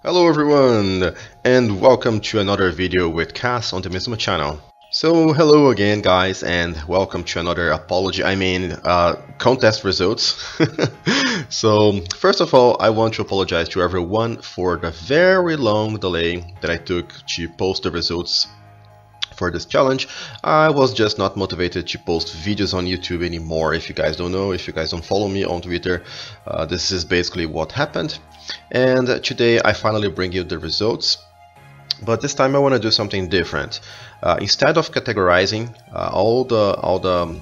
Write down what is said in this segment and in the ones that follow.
Hello everyone, and welcome to another video with Cass on the Maizuma channel. So hello again guys, and welcome to another contest results. So first of all, I want to apologize to everyone for the very long delay that I took to post the results for this challenge. I was just not motivated to post videos on YouTube anymore. If you guys don't know, if you guys don't follow me on Twitter, this is basically what happened. And today I finally bring you the results, but this time I want to do something different. Instead of categorizing all the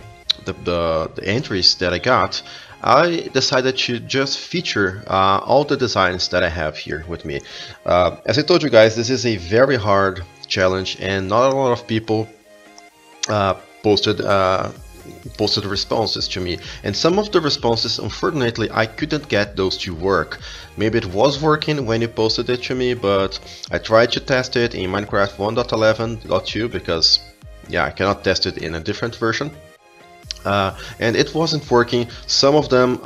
entries that I got, I decided to just feature all the designs that I have here with me. As I told you guys, this is a very hard challenge, and not a lot of people posted responses to me, and some of the responses, unfortunately, I couldn't get those to work. Maybe it was working when you posted it to me, but I tried to test it in Minecraft 1.11.2 because yeah, I cannot test it in a different version, and it wasn't working. Some of them,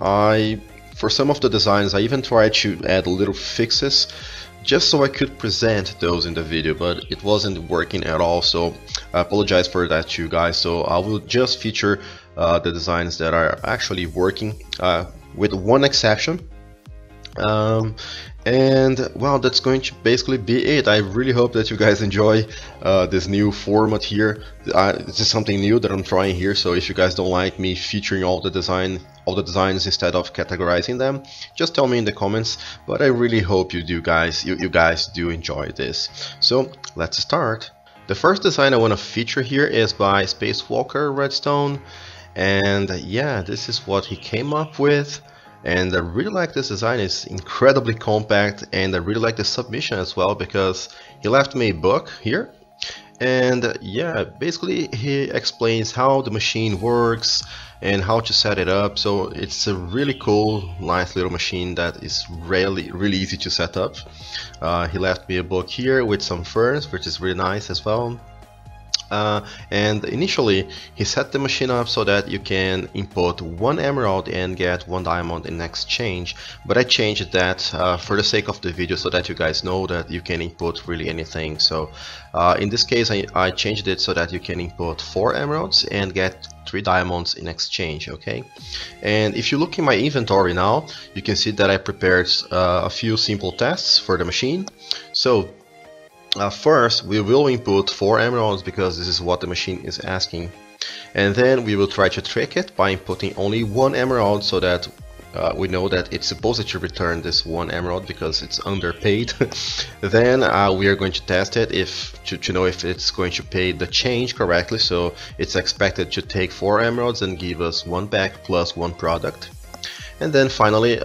for some of the designs, I even tried to add little fixes just so I could present those in the video, but it wasn't working at all, so I apologize for that to you guys. So I will just feature the designs that are actually working, with one exception. And well, that's going to basically be it. I really hope that you guys enjoy this new format here. This is something new that I'm trying here, so if you guys don't like me featuring all the designs instead of categorizing them, just tell me in the comments. But I really hope you guys do enjoy this. So let's start. The first design I want to feature here is by Spacewalker Redstone, and yeah, this is what he came up with. And I really like this design. It's incredibly compact, and I really like the submission as well, because he left me a book here, and yeah, basically he explains how the machine works and how to set it up. So it's a really cool, nice little machine that is really easy to set up. He left me a book here with some ferns, which is really nice as well. And initially he set the machine up so that you can input 1 emerald and get 1 diamond in exchange, but I changed that for the sake of the video, so that you guys know that you can input really anything. So in this case I changed it so that you can input 4 emeralds and get 3 diamonds in exchange. Okay, and if you look in my inventory now, you can see that I prepared a few simple tests for the machine. So first, we will input 4 emeralds because this is what the machine is asking, and then we will try to trick it by inputting only 1 emerald, so that we know that it's supposed to return this 1 emerald because it's underpaid. Then we are going to test it to know if it's going to pay the change correctly. So it's expected to take 4 emeralds and give us 1 back plus 1 product. And then finally,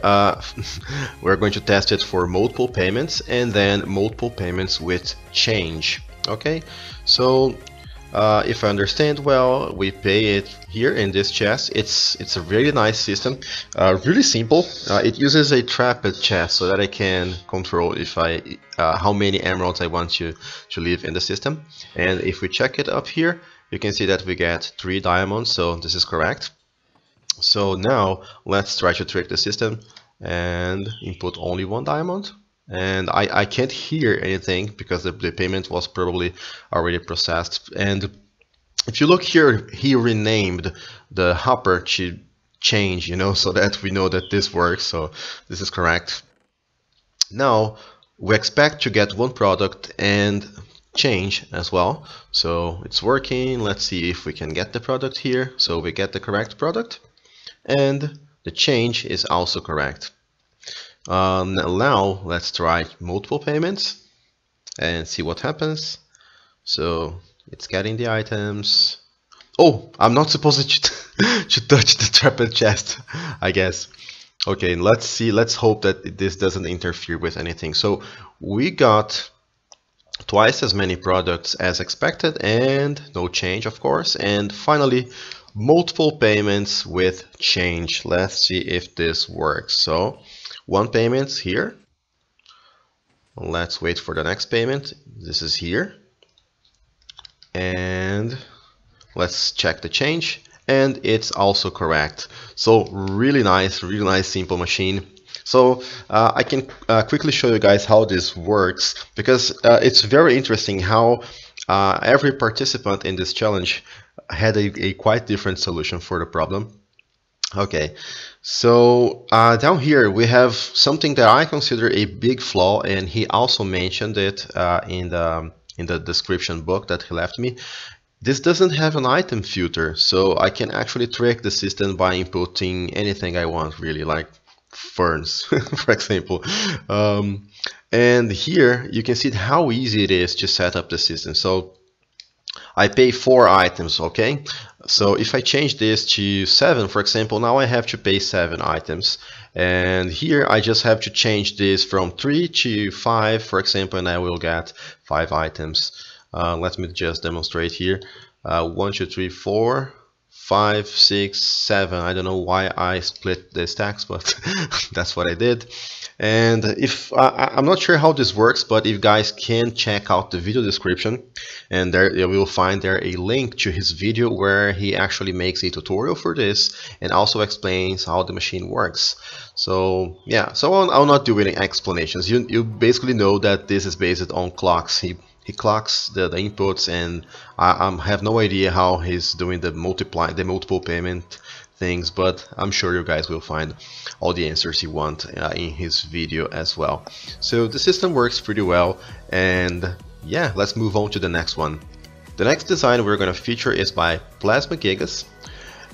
we're going to test it for multiple payments, and then multiple payments with change. Okay, so if I understand well, we pay it here in this chest. It's a really nice system, really simple. It uses a trapped chest so that I can control if how many emeralds I want to leave in the system. And if we check it up here, you can see that we get 3 diamonds, so this is correct. So now let's try to trick the system and input only 1 diamond. And I can't hear anything because the payment was probably already processed. And if you look here, he renamed the hopper to change, so that we know that this works. So this is correct. Now we expect to get 1 product and change as well. So it's working. Let's see if we can get the product here. So we get the correct product, and the change is also correct. Now let's try multiple payments and see what happens. So it's getting the items. Oh, I'm not supposed to touch the trapped chest, I guess. Okay, let's see. Let's hope that this doesn't interfere with anything. So we got twice as many products as expected, and no change, of course. And finally, multiple payments with change. Let's see if this works. So 1 payment here. Let's wait for the next payment. This is here. And let's check the change, and it's also correct. So really nice simple machine. So I can quickly show you guys how this works, because it's very interesting how every participant in this challenge had a quite different solution for the problem. Okay, so down here we have something that I consider a big flaw, and he also mentioned it in the description book that he left me. This doesn't have an item filter, so I can actually trick the system by inputting anything I want, really, like ferns, for example. And here you can see how easy it is to set up the system. So I pay 4 items, okay? So if I change this to 7, for example, now I have to pay 7 items. And here I just have to change this from 3 to 5, for example, and I will get 5 items. Let me just demonstrate here. 1, 2, 3, 4, 5, 6, 7. I don't know why I split the stacks, but that's what I did. And if I'm not sure how this works, but if you guys can check out the video description, and there you will find there a link to his video where he actually makes a tutorial for this and also explains how the machine works. So yeah, so I'll not do any explanations. You basically know that this is based on clocks. He clocks the inputs, and I have no idea how he's doing the multiple payment things, but I'm sure you guys will find all the answers you want in his video as well. So the system works pretty well, and yeah, let's move on to the next one. The next design we're going to feature is by Plasma Gigas,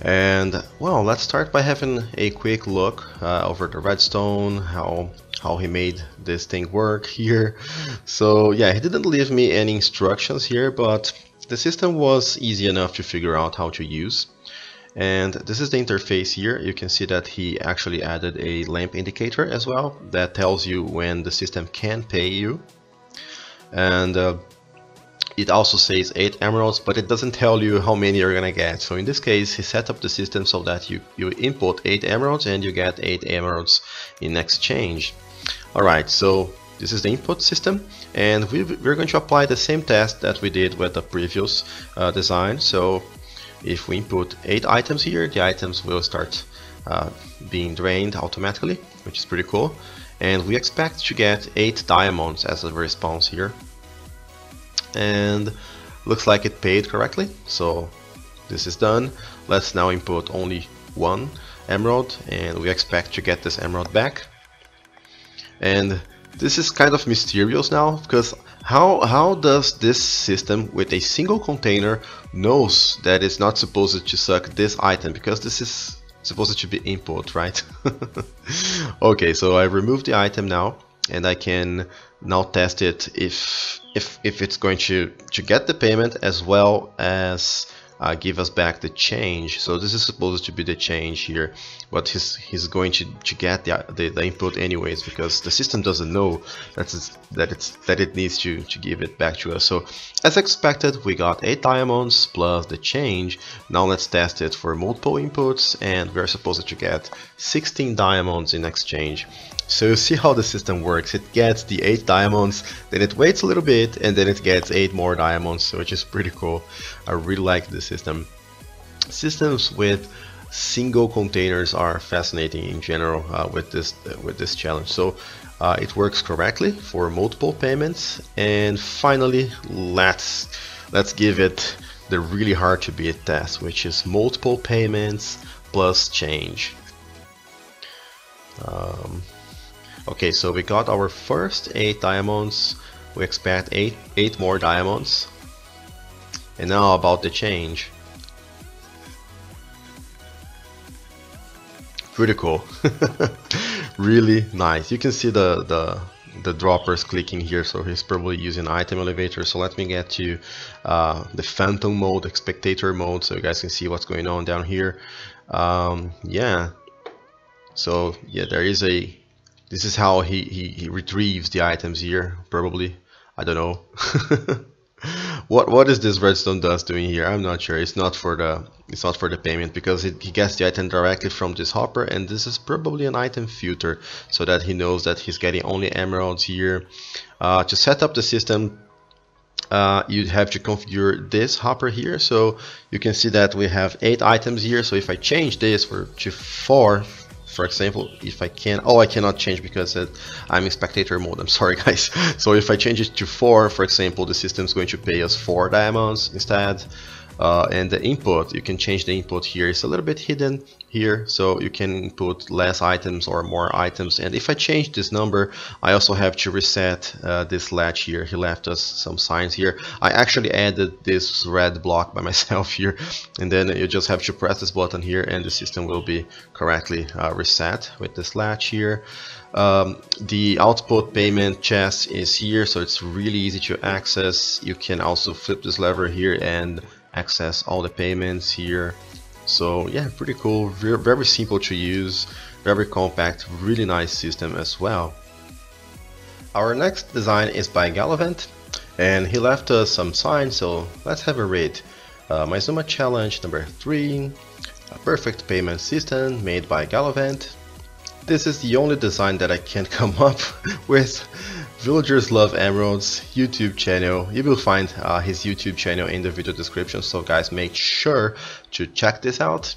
and well, let's start by having a quick look over the redstone, how he made this thing work here. So yeah, he didn't leave me any instructions here, but the system was easy enough to figure out how to use. And this is the interface here. You can see that he actually added a lamp indicator as well that tells you when the system can pay you. And it also says 8 emeralds, but it doesn't tell you how many you're gonna get. So in this case, he set up the system so that you input 8 emeralds and you get 8 emeralds in exchange. Alright, so this is the input system, and we're going to apply the same test that we did with the previous design. So if we input 8 items here, the items will start being drained automatically, which is pretty cool. And we expect to get 8 diamonds as a response here. And looks like it paid correctly, so this is done. Let's now input only 1 emerald, and we expect to get this emerald back. And this is kind of mysterious now, because how does this system with a single container knows that it's not supposed to suck this item, because this is supposed to be input, right? Okay, so I removed the item now, and I can now test it if it's going to get the payment as well as give us back the change. So this is supposed to be the change here, but he's going to get the input anyways, because the system doesn't know that it needs to give it back to us. So as expected, we got 8 diamonds plus the change. Now let's test it for multiple inputs, and we're supposed to get 16 diamonds in exchange. So you see how the system works. It gets the 8 diamonds, then it waits a little bit, and then it gets 8 more diamonds, which is pretty cool. I really like this system. Systems with single containers are fascinating in general with this challenge. So it works correctly for multiple payments. And finally, let's give it the really hard to beat test, which is multiple payments plus change. Okay, so we got our first 8 diamonds. We expect 8 more diamonds. And now about the change. Pretty cool. Really nice. You can see the droppers clicking here, so he's probably using item elevator. So let me get to the phantom mode, spectator mode, so you guys can see what's going on down here. Yeah. So yeah, there is a. This is how he retrieves the items here. Probably, I don't know. What is this redstone dust doing here? I'm not sure. It's not for the payment, because he gets the item directly from this hopper, and this is probably an item filter, so that he knows that he's getting only emeralds here. To set up the system, you have to configure this hopper here. So you can see that we have 8 items here. So if I change this to 4, for example, if I can, oh, I cannot change because I'm in spectator mode, I'm sorry guys. So if I change it to 4, for example, the system is going to pay us 4 diamonds instead. And the input, you can change the input here. It's a little bit hidden here, so you can input less items or more items. And if I change this number, I also have to reset this latch here. He left us some signs here. I actually added this red block by myself here, and then you just have to press this button here and the system will be correctly reset with this latch here. The output payment chest is here, so it's really easy to access. You can also flip this lever here and access all the payments here. So yeah, pretty cool, very simple to use, very compact, really nice system as well. Our next design is by Galavant, and he left us some signs, so let's have a read. Maizuma challenge number 3, a perfect payment system made by Galavant. This is the only design that I can come up with. Villagers Love Emeralds YouTube channel. You will find his YouTube channel in the video description, so guys, make sure to check this out.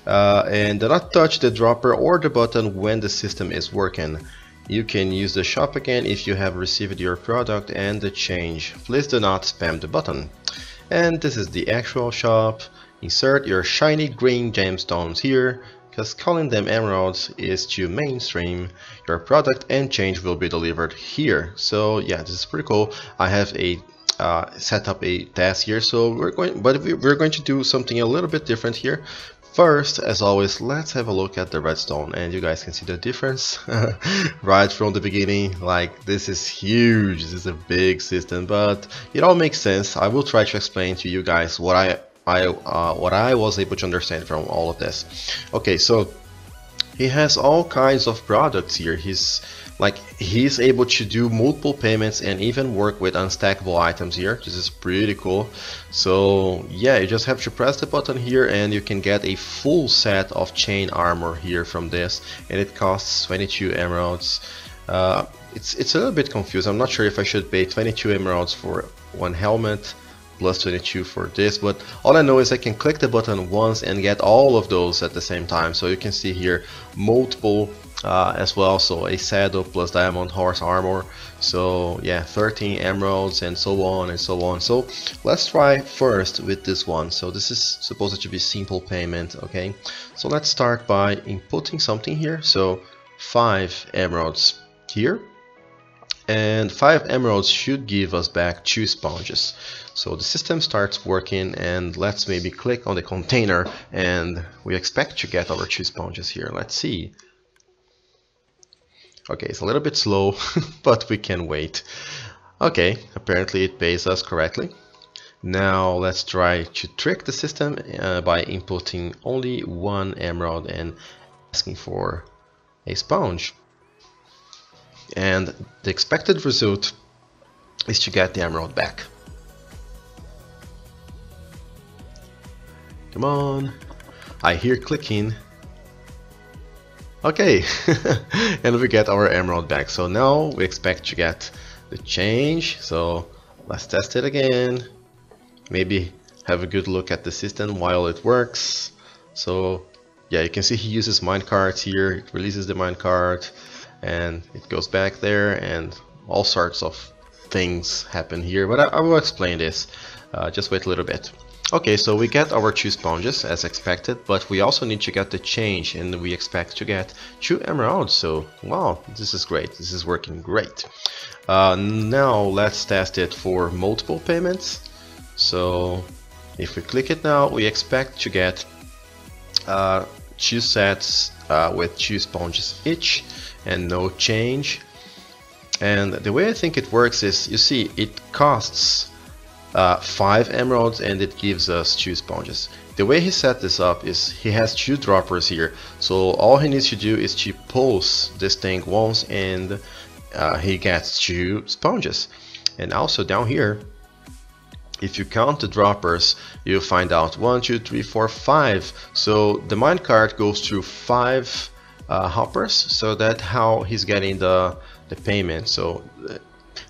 And do not touch the dropper or the button when the system is working. You can use the shop again if you have received your product and the change. Please do not spam the button. And this is the actual shop. Insert your shiny green gemstones here, because calling them emeralds is too mainstream. Your product and change will be delivered here. So yeah, this is pretty cool. I have a set up a task here, so we're going to do something a little bit different here. First, as always, let's have a look at the redstone, and you guys can see the difference right from the beginning. Like, this is huge, this is a big system, but it all makes sense. I will try to explain to you guys what I was able to understand from all of this. Okay, so he has all kinds of products here. He's able to do multiple payments and even work with unstackable items here. This is pretty cool. So yeah, you just have to press the button here and you can get a full set of chain armor here from this, and it costs 22 emeralds. It's a little bit confused. I'm not sure if I should pay 22 emeralds for one helmet plus 22 for this, but all I know is I can click the button once and get all of those at the same time. So you can see here multiple as well, so a saddle plus diamond horse armor. So yeah, 13 emeralds and so on and so on. So let's try first with this one. So this is supposed to be simple payment. Okay, so let's start by inputting something here. So 5 emeralds here, and 5 emeralds should give us back 2 sponges. So the system starts working, and let's maybe click on the container and we expect to get our 2 sponges here. Let's see. Okay, it's a little bit slow, but we can wait. Okay, apparently it pays us correctly. Now let's try to trick the system by inputting only 1 emerald and asking for a sponge. And the expected result is to get the emerald back. Come on, I hear clicking. Okay, and we get our emerald back. So now we expect to get the change. So let's test it again. Maybe have a good look at the system while it works. So yeah, you can see he uses minecarts here. It releases the minecart and it goes back there, and all sorts of things happen here. But I will explain this. Just wait a little bit. Okay, so we get our 2 sponges as expected, but we also need to get the change, and we expect to get 2 emeralds. So wow, this is great, this is working great. Now let's test it for multiple payments. So if we click it now, we expect to get 2 sets with 2 sponges each and no change. And the way I think it works is, you see, it costs 5 emeralds and it gives us 2 sponges. The way he set this up is he has 2 droppers here, so all he needs to do is to pulse this thing once and he gets 2 sponges. And also down here, if you count the droppers, you'll find out 1, 2, 3, 4, 5. So the minecart goes through 5 hoppers, so that's how he's getting the payment. So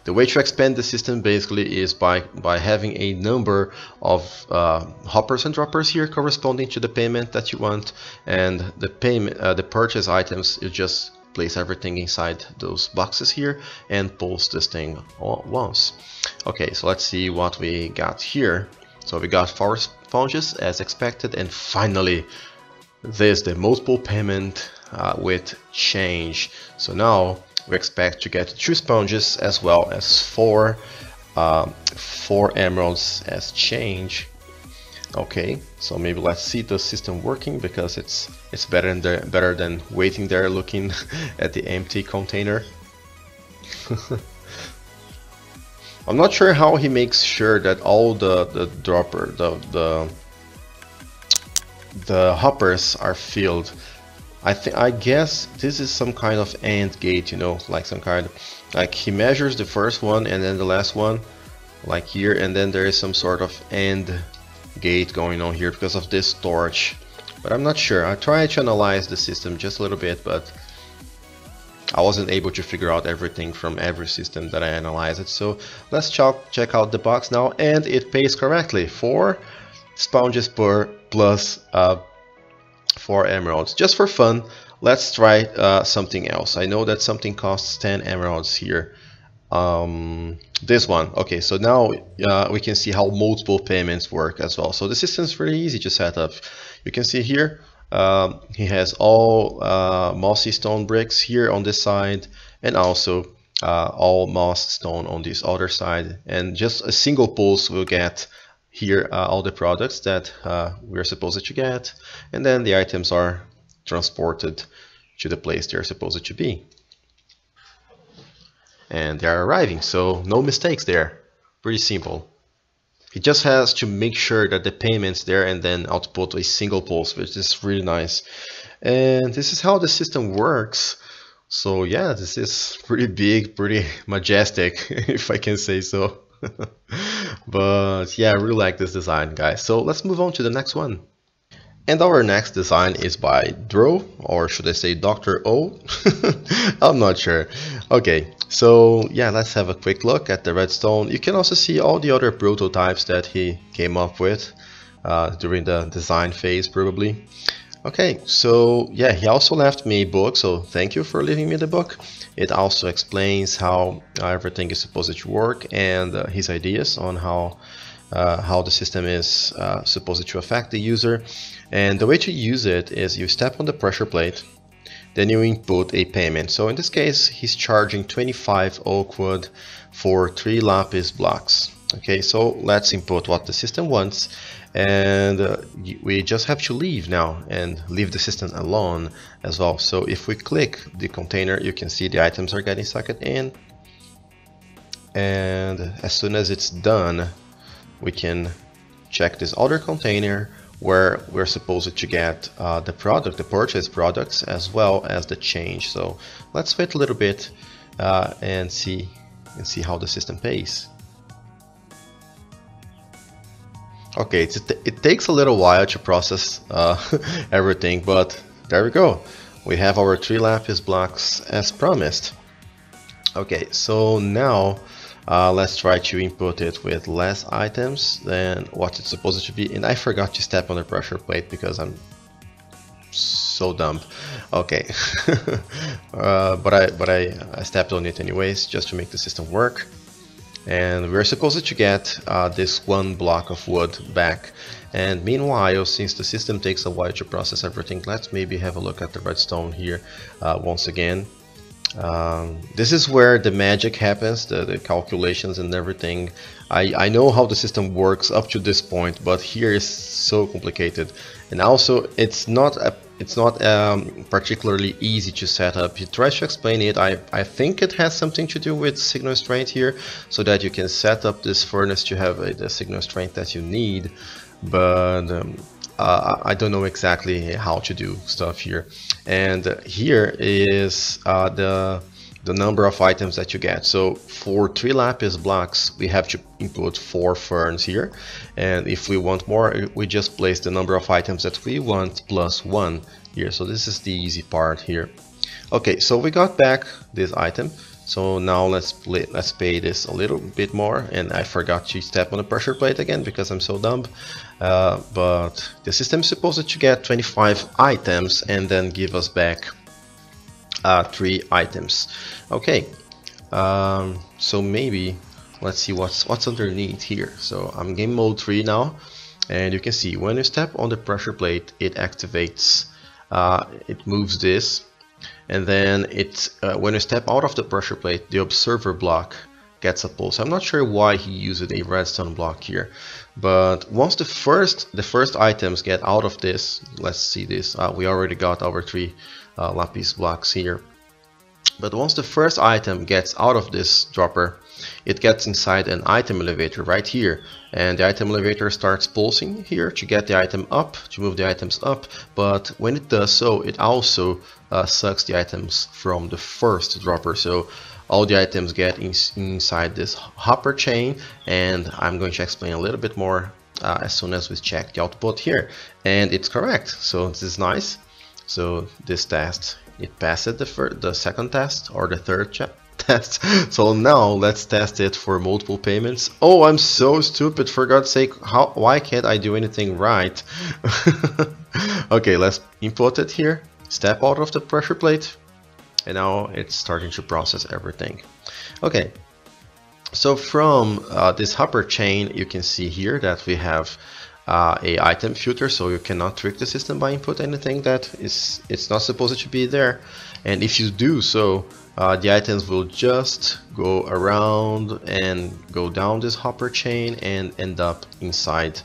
The way to expand the system basically is by having a number of hoppers and droppers here corresponding to the payment that you want, and the payment, the purchase items, you just place everything inside those boxes here and post this thing all at once. Okay, so let's see what we got here. So we got 4 sponges as expected, and finally there's the multiple payment with change. So now we expect to get 2 sponges as well as 4 emeralds as change. Okay, so maybe let's see the system working, because it's better than waiting there looking at the empty container. I'm not sure how he makes sure that all the hoppers are filled. I guess this is some kind of AND gate, you know, like some kind of, like he measures the first one and then the last one, like here, and then there is some sort of AND gate going on here because of this torch. But I'm not sure. I tried to analyze the system just a little bit, but I wasn't able to figure out everything from every system that I analyzed. So let's check out the box now, and it pays correctly. 4 sponges per plus 4 emeralds. Just for fun, let's try something else. I know that something costs 10 emeralds here. This one. Okay, so now we can see how multiple payments work as well. So the system is really easy to set up. You can see here he has all mossy stone bricks here on this side, and also all moss stone on this other side, and just a single pulse will get here all the products that we're supposed to get, and then the items are transported to the place they're supposed to be. And they're arriving, so no mistakes there. Pretty simple. He just has to make sure that the payment's there and then output a single pulse, which is really nice. And this is how the system works. So yeah, this is pretty big, pretty majestic, if I can say so. But yeah, I really like this design, guys. So let's move on to the next one. And our next design is by Dro, or should I say Dr. O? I'm not sure. Okay, so yeah, let's have a quick look at the redstone. You can also see all the other prototypes that he came up with during the design phase, probably. Okay, so yeah, he also left me a book, so thank you for leaving me the book. It also explains how everything is supposed to work, and his ideas on how the system is supposed to affect the user. And the way to use it is you step on the pressure plate, then you input a payment. So in this case, he's charging 25 oak wood for 3 lapis blocks. Okay, so let's input what the system wants, and we just have to leave now and leave the system alone as well. So if we click the container, you can see the items are getting sucked in, and as soon as it's done, we can check this other container where we're supposed to get the product, the purchase products, as well as the change. So let's wait a little bit and see how the system pays. Okay, it takes a little while to process everything, but there we go. We have our 3 lapis blocks as promised. Okay, so now let's try to input it with less items than what it's supposed to be. And I forgot to step on the pressure plate because I'm so dumb. Okay, but I stepped on it anyways, just to make the system work. And we're supposed to get this 1 block of wood back. And meanwhile, since the system takes a while to process everything, let's maybe have a look at the redstone here once again. This is where the magic happens, the calculations and everything. I know how the system works up to this point, but here is so complicated, and also it's not particularly easy to set up. He tries to explain it. I think it has something to do with signal strength here, so that you can set up this furnace to have the signal strength that you need, but I don't know exactly how to do stuff here. And here is the number of items that you get. So for 3 lapis blocks, we have to input 4 ferns here, and if we want more, we just place the number of items that we want plus 1 here. So this is the easy part here. Okay, so we got back this item. So now let's pay this a little bit more, and I forgot to step on the pressure plate again because I'm so dumb. But the system is supposed to get 25 items and then give us back 3 items. Okay, so maybe let's see what's underneath here. So I'm game mode 3 now, and you can see when you step on the pressure plate, it activates, it moves this. And then when you step out of the pressure plate, the observer block gets a pulse. I'm not sure why he used a redstone block here, but once the first items get out of this, let's see this. We already got our 3 lapis blocks here. But once the first item gets out of this dropper, it gets inside an item elevator right here, and the item elevator starts pulsing here to get the item up, to move the items up. But when it does so, it also sucks the items from the first dropper, so all the items get inside this hopper chain, and I'm going to explain a little bit more as soon as we check the output here. And it's correct, so this is nice. So this test, it passed the second test or the third test. So now let's test it for multiple payments. Oh, I'm so stupid, for God's sake. Why can't I do anything right? Okay, let's input it here, step out of the pressure plate, and now it's starting to process everything. Okay, so from this hopper chain, you can see here that we have a item filter, so you cannot trick the system by input anything that it's not supposed to be there. And if you do so, the items will just go around and go down this hopper chain and end up inside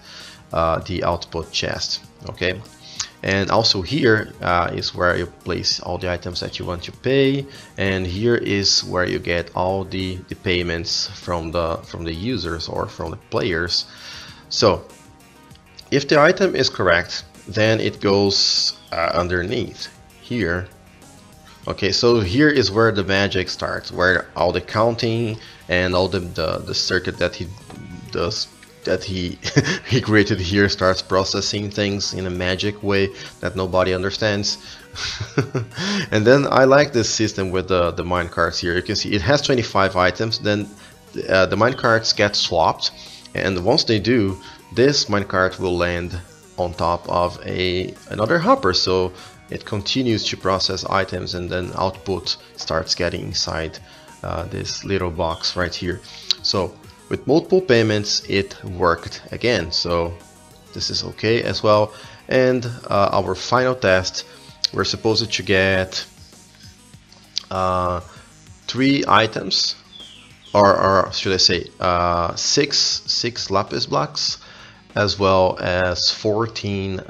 the output chest. Okay, and also here is where you place all the items that you want to pay, and here is where you get all the payments from the users or from the players. So if the item is correct, then it goes underneath here. Okay, so here is where the magic starts, where all the counting and all the circuit that he does, that he he created here, starts processing things in a magic way that nobody understands. And then I like this system with the minecarts here. You can see it has 25 items, then the minecarts get swapped, and once they do, this minecart will land on top of another hopper, so it continues to process items, and then output starts getting inside this little box right here. So with multiple payments, it worked again, so this is okay as well. And our final test, we're supposed to get 3 items, or should I say 6 lapis blocks, as well as 14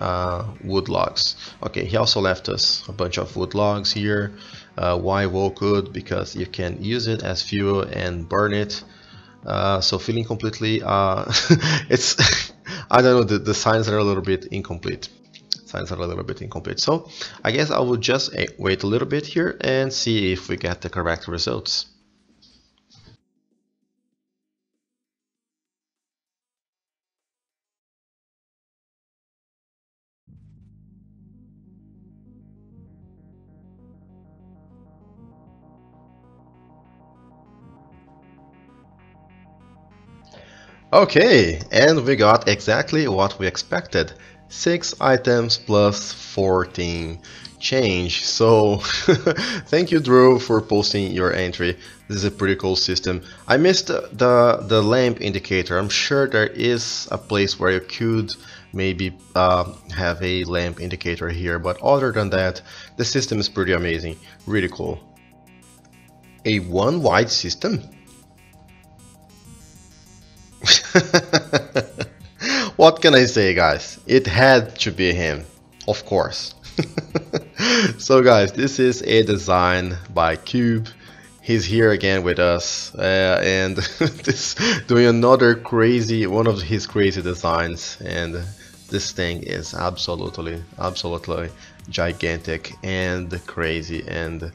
wood logs. Okay, he also left us a bunch of wood logs here. Why wood wood? Because you can use it as fuel and burn it. So feeling completely it's I don't know, the signs are a little bit incomplete. So I guess I will just wait a little bit here and see if we get the correct results. Okay, and we got exactly what we expected. 6 items plus 14 change. So thank you, Drew, for posting your entry. This is a pretty cool system. I missed the lamp indicator. I'm sure there is a place where you could maybe have a lamp indicator here, but other than that, the system is pretty amazing. Really cool. A one-wide system? What can I say, guys? It had to be him, of course. So guys, this is a design by Cube. He's here again with us, and this doing another one of his crazy designs, and this thing is absolutely gigantic and crazy. And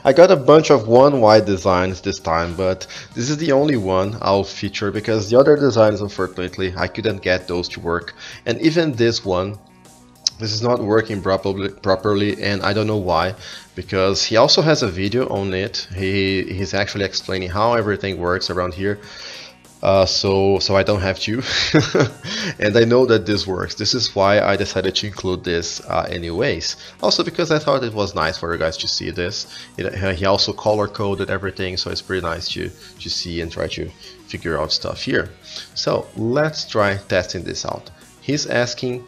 I got a bunch of one wide designs this time, but this is the only one I'll feature because the other designs, unfortunately, I couldn't get those to work. And even this one, this is not working properly, and I don't know why, because he also has a video on it. He's actually explaining how everything works around here. So I don't have to. And I know that this works. This is why I decided to include this anyways. Also because I thought it was nice for you guys to see this. He also color coded everything, so it's pretty nice to see and try to figure out stuff here. So let's try testing this out. He's asking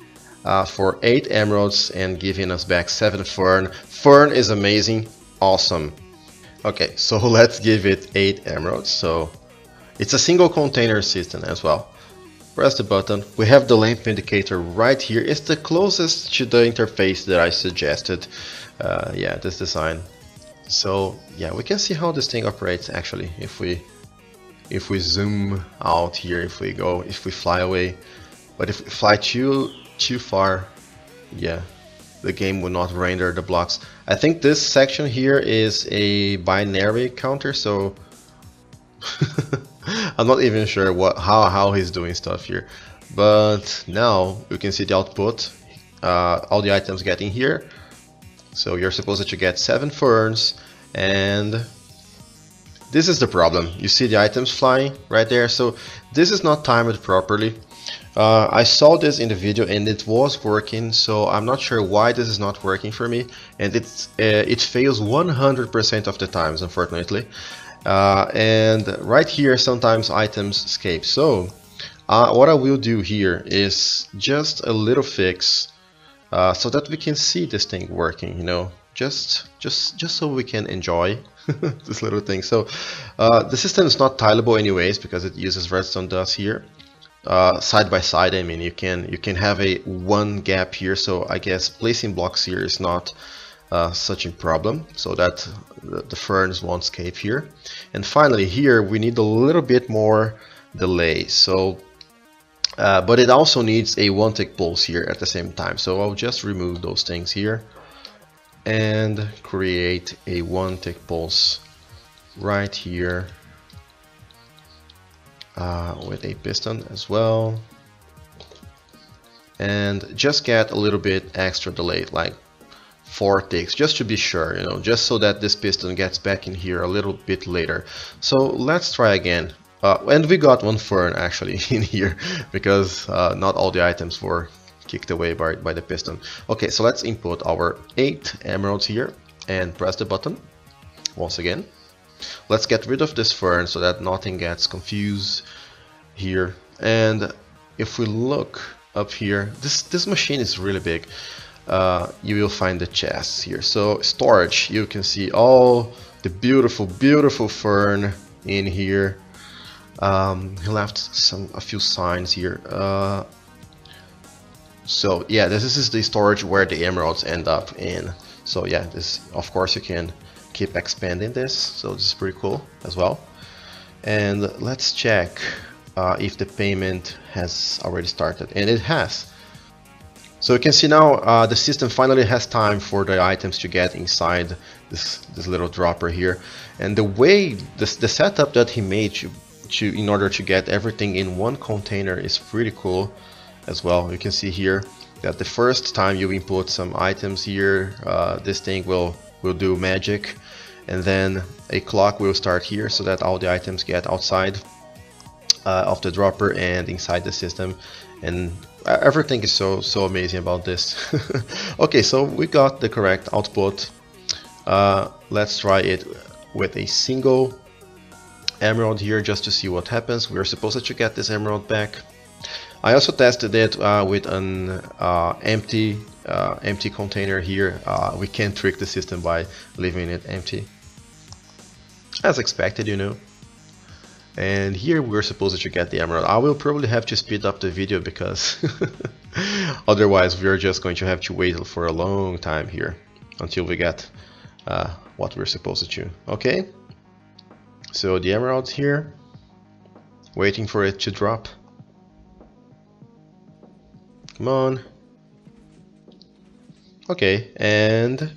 for 8 emeralds and giving us back 7 fern. Fern is amazing, awesome. Okay, so let's give it 8 emeralds. So it's a single container system as well. Press the button. We have the lamp indicator right here. It's the closest to the interface that I suggested. Yeah, this design. So yeah, we can see how this thing operates actually. If we zoom out here, if we fly away, but if we fly too far, yeah, the game will not render the blocks. I think this section here is a binary counter, so I'm not even sure how he's doing stuff here, but now you can see the output, all the items getting here. So you're supposed to get 7 ferns, and this is the problem. You see the items flying right there, so this is not timed properly. I saw this in the video and it was working, so I'm not sure why this is not working for me, and it fails 100% of the times, unfortunately. And right here sometimes items escape. So what I will do here is just a little fix so that we can see this thing working, you know, just so we can enjoy this little thing. So the system is not tileable anyways because it uses redstone dust here. Side by side, I mean, you can have a one gap here, so I guess placing blocks here is not such a problem, so that the ferns won't escape here. And finally here we need a little bit more delay, so but it also needs a one tick pulse here at the same time, so I'll just remove those things here and create a one tick pulse right here with a piston as well, and just get a little bit extra delay, like 4 ticks, just to be sure, you know, just so that this piston gets back in here a little bit later. So let's try again, and we got 1 fern actually in here because not all the items were kicked away by the piston. Okay, so let's input our 8 emeralds here and press the button once again. Let's get rid of this fern so that nothing gets confused here. And if we look up here, this machine is really big. You will find the chests here. So storage, you can see all the beautiful fern in here. He left a few signs here. So yeah, this is the storage where the emeralds end up in. So yeah, this, of course, you can keep expanding this, so this is pretty cool as well. And let's check if the payment has already started, and it has. So you can see now the system finally has time for the items to get inside this little dropper here. And the way the setup that he made in order to get everything in one container is pretty cool as well. You can see here that the first time you input some items here, this thing will do magic, and then a clock will start here so that all the items get outside of the dropper and inside the system, and everything is so amazing about this. Okay, so we got the correct output. Let's try it with a single emerald here just to see what happens. We're supposed to get this emerald back. I also tested it with an empty container here. We can trick the system by leaving it empty, as expected, you know. And here we're supposed to get the emerald. I will probably have to speed up the video because otherwise we're just going to have to wait for a long time here until we get what we're supposed to. Okay, so the emerald's here, waiting for it to drop. Come on. Okay, and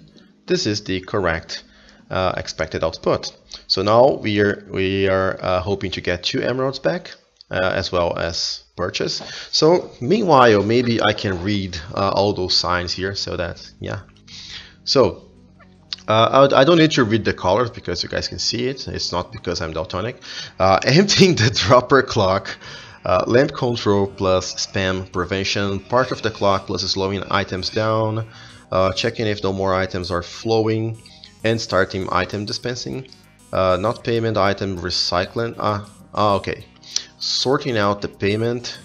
this is the correct expected output. So now we are hoping to get 2 emeralds back, as well as purchase. So meanwhile, maybe I can read all those signs here, so that, yeah. So I don't need to read the colors because you guys can see it. It's not because I'm daltonic. Emptying the dropper clock, lamp control plus spam prevention, part of the clock plus slowing items down, checking if no more items are flowing, and starting item dispensing. Not payment item recycling. Okay. Sorting out the payment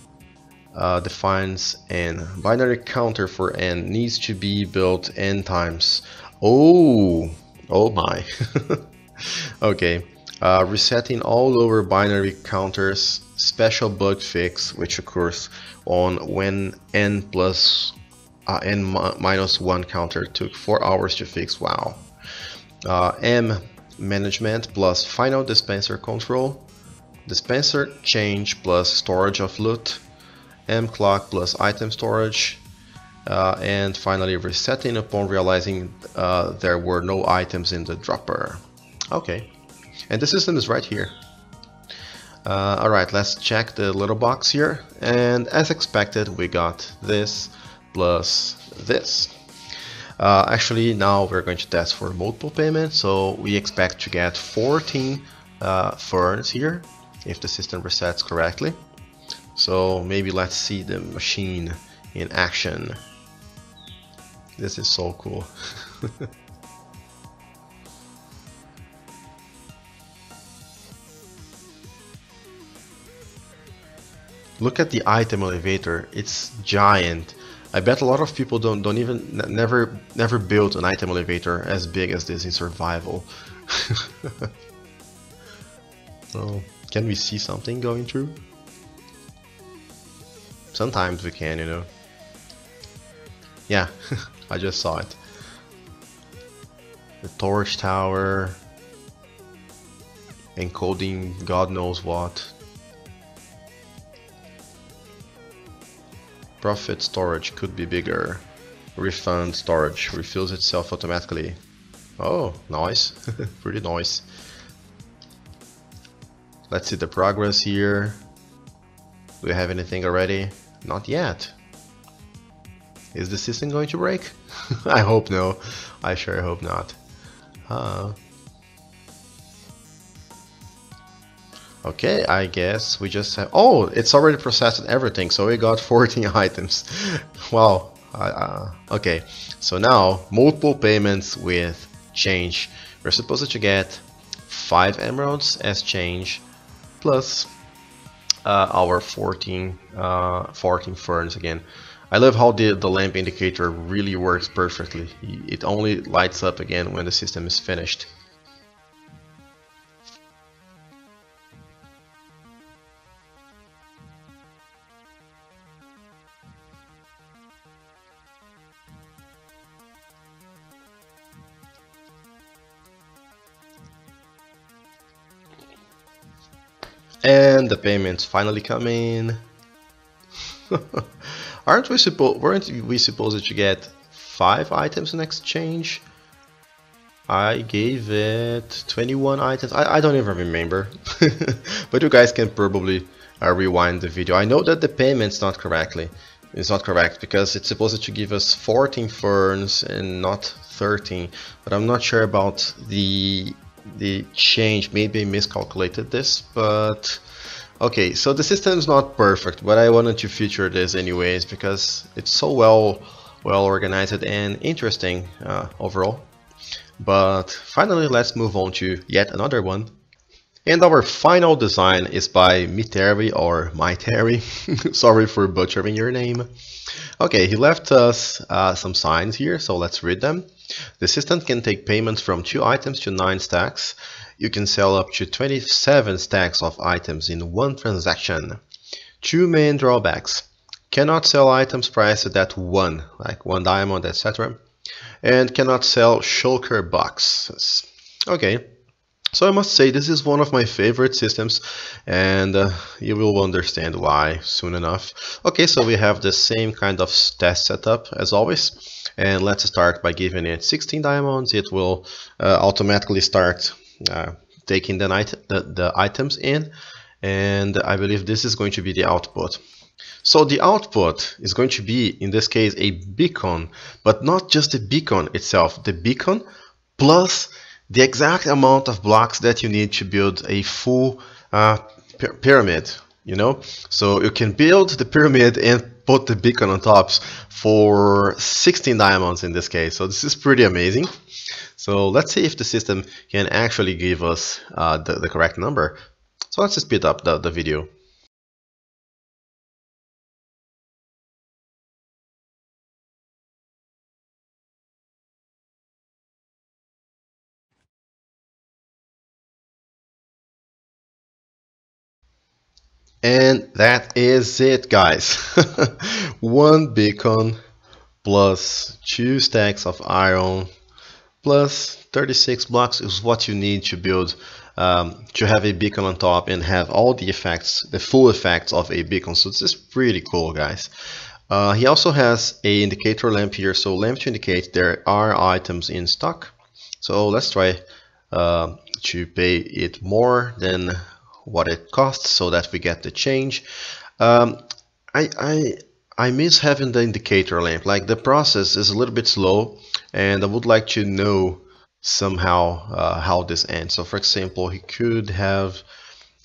defines an binary counter for n needs to be built n times. Oh my. Okay. Resetting all lower binary counters, special bug fix which occurs on when n plus n minus 1 counter took 4 hours to fix. Wow. M management plus final dispenser control, dispenser change plus storage of loot, M clock plus item storage, and finally resetting upon realizing there were no items in the dropper. Okay, and the system is right here. Alright, let's check the little box here, and as expected we got this plus this. Actually, now we're going to test for multiple payments, so we expect to get 14 ferns here if the system resets correctly. So maybe let's see the machine in action. This is so cool. Look at the item elevator, it's giant. I bet a lot of people never built an item elevator as big as this in survival. So, can we see something going through? Sometimes we can, you know. Yeah, I just saw it. The torch tower, encoding God knows what. Profit storage could be bigger. Refund storage refills itself automatically. Oh, nice. Pretty nice. Let's see the progress here. Do we have anything already? Not yet. Is the system going to break? I hope no. I sure hope not. Okay, I guess we just have... Oh, it's already processed everything, so we got 14 items. Wow. Okay, so now multiple payments with change. We're supposed to get 5 emeralds as change, plus our 14 ferns again. I love how the lamp indicator really works perfectly. It only lights up again when the system is finished. And the payments finally come in. Weren't we supposed to get 5 items in exchange? I gave it 21 items. I don't even remember. But you guys can probably rewind the video. I know that the payment's not correctly. It's not correct because it's supposed to give us 14 ferns and not 13. But I'm not sure about the change. Maybe I miscalculated this, but okay, so the system is not perfect, but I wanted to feature this anyways because it's so well organized and interesting overall. But finally, let's move on to yet another one. And our final design is by Miteri or Maiteri. Sorry for butchering your name. Okay, he left us some signs here, so let's read them. The system can take payments from 2 items to 9 stacks. You can sell up to 27 stacks of items in one transaction. 2 main drawbacks. Cannot sell items priced at 1, like 1 diamond, etc. And cannot sell shulker boxes. Okay. So I must say this is one of my favorite systems, and you will understand why soon enough. Okay, so we have the same kind of test setup as always, and let's start by giving it 16 diamonds. It will automatically start taking the items in, and I believe this is going to be the output. So the output is going to be, in this case, a beacon, but not just the beacon itself. The beacon plus the exact amount of blocks that you need to build a full pyramid, you know? So you can build the pyramid and put the beacon on top for 16 diamonds in this case. So this is pretty amazing. So let's see if the system can actually give us the correct number. So let's speed up the video. And that is it, guys. One beacon plus 2 stacks of iron plus 36 blocks is what you need to build to have a beacon on top and have all the effects, the full effects of a beacon. So this is pretty cool, guys. He also has a indicator lamp here, so lamp to indicate there are items in stock. So let's try to pay it more than what it costs so that we get the change. I miss having the indicator lamp. Like, the process is a little bit slow, and I would like to know somehow how this ends. So for example, he could have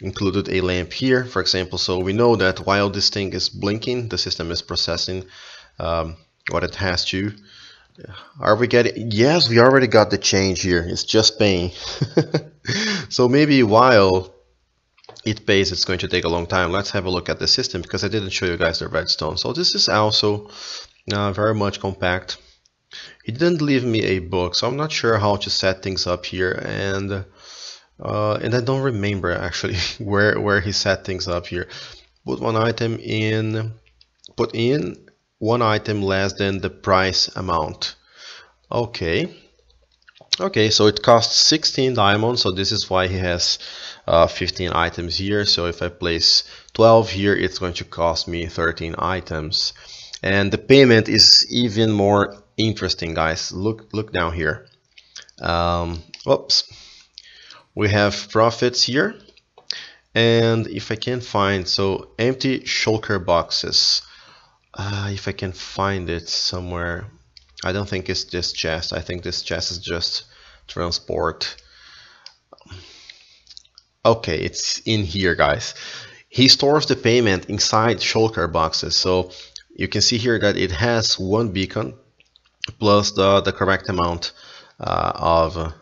included a lamp here, for example, so we know that while this thing is blinking, the system is processing what it has to. Are we getting? Yes, we already got the change here. It's just paying. So maybe while it pays, it's going to take a long time. Let's have a look at the system, because I didn't show you guys the redstone. So this is also very much compact. He didn't leave me a book, so I'm not sure how to set things up here, and I don't remember actually where he set things up here. Put one item in, put in one item less than the price amount. Okay. Okay, so it costs 16 diamonds, so this is why he has 15 items here. So if I place 12 here, it's going to cost me 13 items. And the payment is even more interesting, guys. Look down here. Oops. We have profits here. And if I can find, so empty shulker boxes. If I can find it somewhere. I don't think it's this chest. I think this chest is just transport. Okay, it's in here, guys. He stores the payment inside shulker boxes. So you can see here that it has one beacon plus the correct amount of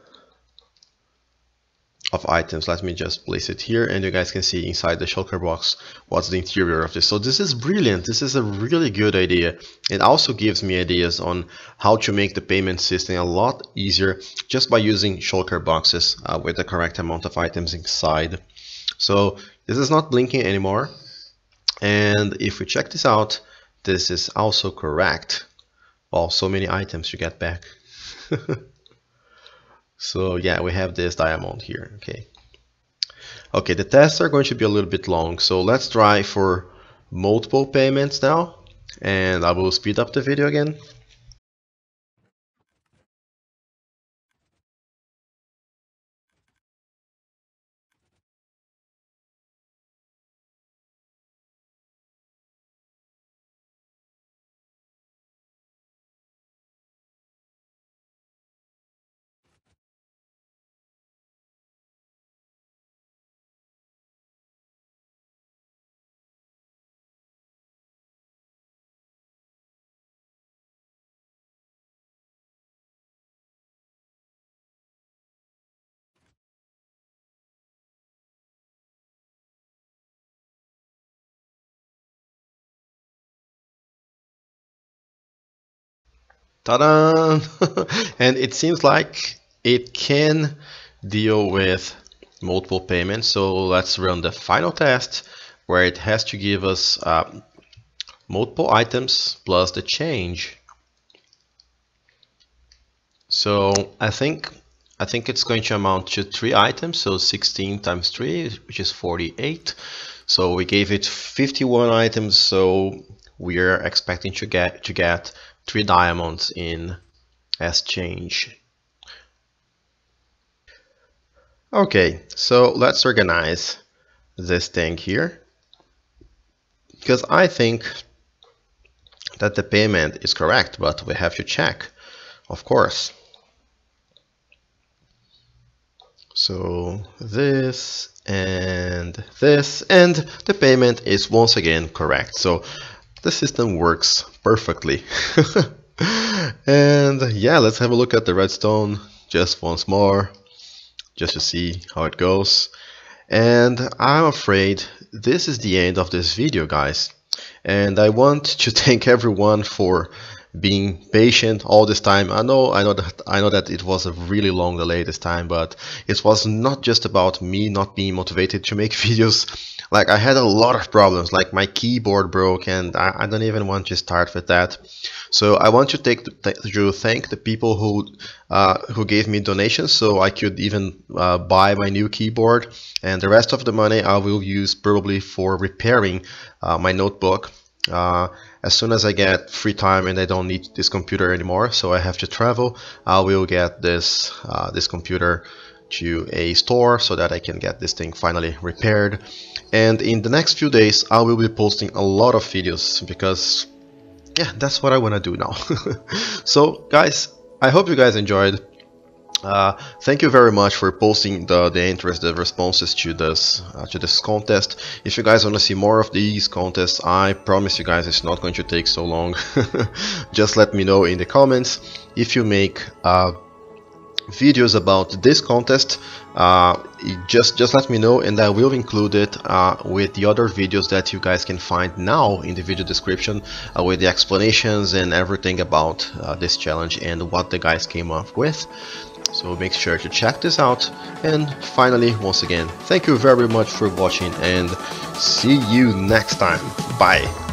items. Let me just place it here, and you guys can see inside the shulker box what's the interior of this. So this is brilliant. This is a really good idea. It also gives me ideas on how to make the payment system a lot easier just by using shulker boxes with the correct amount of items inside. So this is not blinking anymore, and if we check this out, this is also correct. Well, so many items you get back. So yeah, we have this diamond here. Okay, the tests are going to be a little bit long, so let's try for multiple payments now, and I will speed up the video again. Ta-da! And it seems like it can deal with multiple payments. So let's run the final test, where it has to give us multiple items plus the change. So I think it's going to amount to 3 items, so 16 times 3, which is 48. So we gave it 51 items, so we are expecting to get 3 diamonds in as change. Okay, so let's organize this thing here, because I think that the payment is correct, but we have to check, of course. So this and this, and the payment is once again correct. So the system works perfectly. And yeah, let's have a look at the redstone just once more, just to see how it goes. And I'm afraid this is the end of this video, guys. And I want to thank everyone for being patient all this time. I know that it was a really long delay this time, but it was not just about me not being motivated to make videos. Like, I had a lot of problems, like my keyboard broke, and I don't even want to start with that. So I want to thank the people who gave me donations so I could even buy my new keyboard, and the rest of the money I will use probably for repairing my notebook. As soon as I get free time and I don't need this computer anymore, so I have to travel, I will get this computer to a store so that I can get this thing finally repaired. And in the next few days I will be posting a lot of videos because yeah, that's what I want to do now. So guys, I hope you guys enjoyed. Thank you very much for posting the interested responses to this contest. If you guys want to see more of these contests, I promise you guys it's not going to take so long. Just let me know in the comments. If you make videos about this contest, just let me know and I will include it with the other videos that you guys can find now in the video description, with the explanations and everything about this challenge and what the guys came up with. So make sure to check this out. And finally, once again, thank you very much for watching and see you next time. Bye.